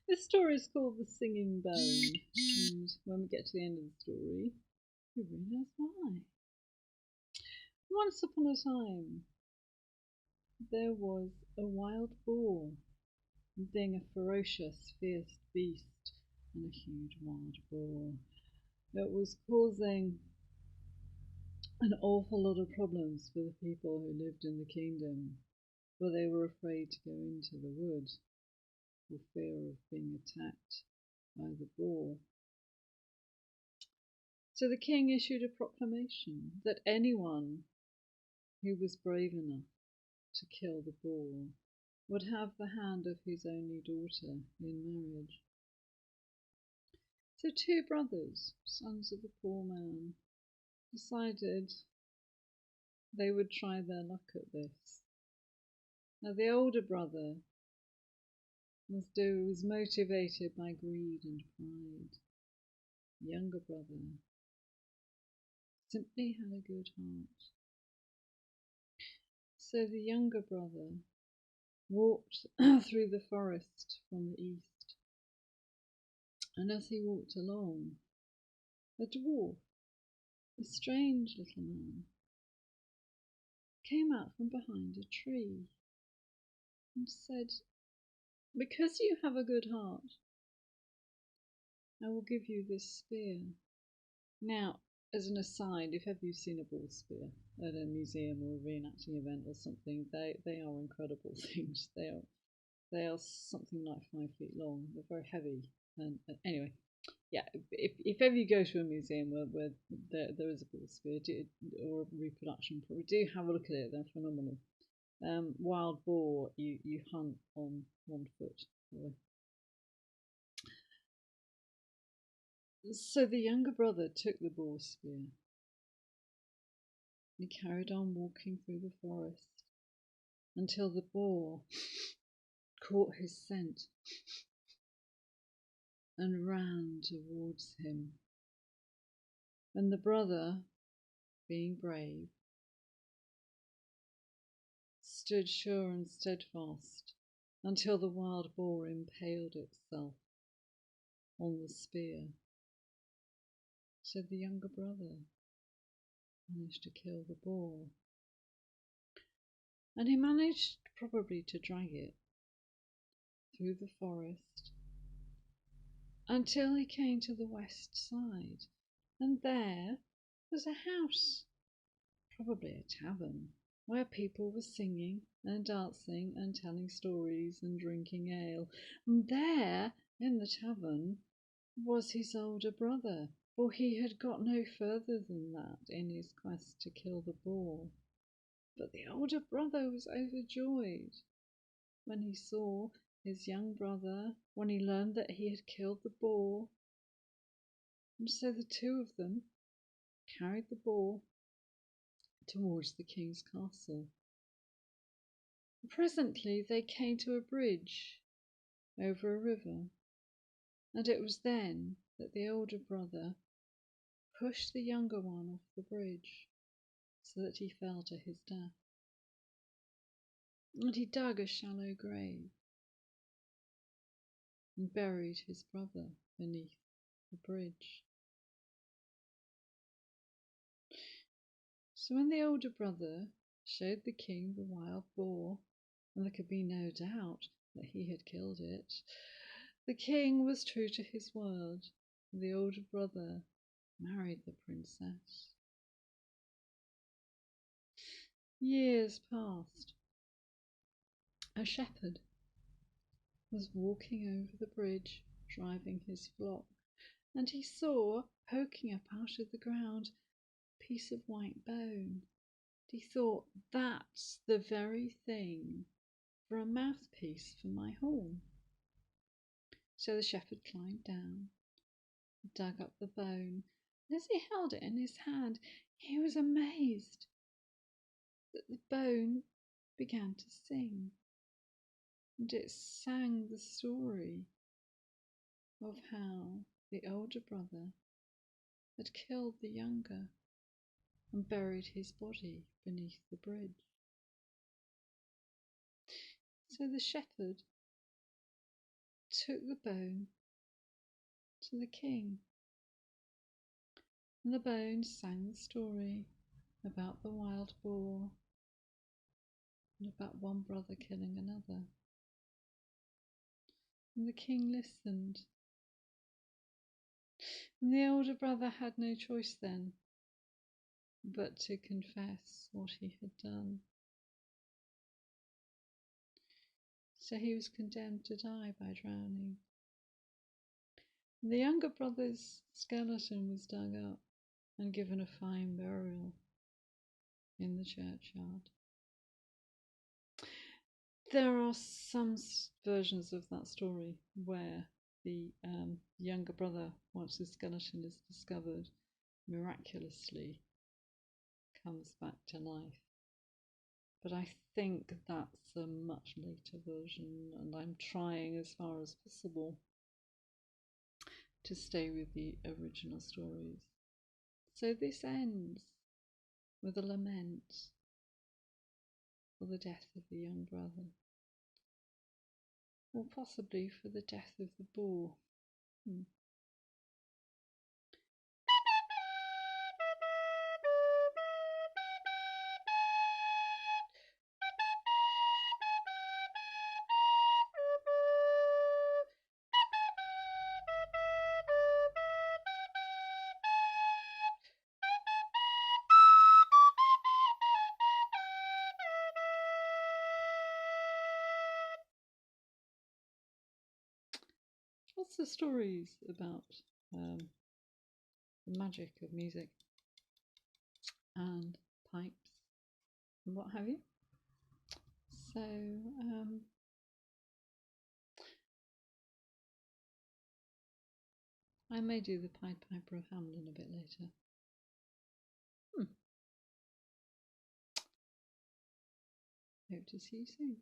This story is called The Singing Bone, and when we get to the end of the story, you realise why. Once upon a time, there was a wild boar, being a ferocious, fierce beast, and a huge wild boar that was causing an awful lot of problems for the people who lived in the kingdom, for they were afraid to go into the wood for fear of being attacked by the boar. So the king issued a proclamation that anyone who was brave enough to kill the boar would have the hand of his only daughter in marriage. So two brothers, sons of a poor man, decided they would try their luck at this. Now the older brother was motivated by greed and pride. The younger brother simply had a good heart. So the younger brother walked through the forest from the east, and as he walked along, a dwarf, a strange little man, came out from behind a tree and said, "Because you have a good heart, I will give you this spear." Now, as an aside, if ever you've seen a bull spear at a museum or a reenacting event or something, they are incredible things. They are something like 5 feet long. They're very heavy. And anyway, yeah, if ever you go to a museum where there is a bull spear or a reproduction, probably do have a look at it. They're phenomenal. Wild boar, you hunt on 1 foot. So the younger brother took the boar spear. He carried on walking through the forest until the boar caught his scent and ran towards him. And the brother, being brave, stood sure and steadfast until the wild boar impaled itself on the spear. So the younger brother managed to kill the boar. And he managed probably to drag it through the forest until he came to the west side. And there was a house, probably a tavern, where people were singing and dancing and telling stories and drinking ale. And there, in the tavern, was his older brother, for he had got no further than that in his quest to kill the boar. But the older brother was overjoyed when he saw his young brother, when he learned that he had killed the boar. And so the two of them carried the boar towards the king's castle. Presently they came to a bridge over a river, and it was then that the older brother pushed the younger one off the bridge so that he fell to his death. And he dug a shallow grave and buried his brother beneath the bridge. So when the older brother showed the king the wild boar, and there could be no doubt that he had killed it, the king was true to his word, and the older brother married the princess. Years passed. A shepherd was walking over the bridge, driving his flock, and he saw, poking up out of the ground, a piece of white bone. He thought, that's the very thing for a mouthpiece for my horn. So the shepherd climbed down, dug up the bone, and as he held it in his hand, he was amazed that the bone began to sing, and it sang the story of how the older brother had killed the younger and buried his body beneath the bridge. So the shepherd took the bone to the king, and the bone sang the story about the wild boar and about one brother killing another. And the king listened, and the older brother had no choice then but to confess what he had done. So he was condemned to die by drowning. And the younger brother's skeleton was dug up and given a fine burial in the churchyard. There are some versions of that story where the younger brother, once his skeleton is discovered, miraculously comes back to life. But I think that's a much later version, and I'm trying as far as possible to stay with the original stories. So this ends with a lament for the death of the young brother, or possibly for the death of the boar. Lots of stories about the magic of music and pipes and what have you. So I may do the Pied Piper of Hamelin a bit later. Hope to see you soon.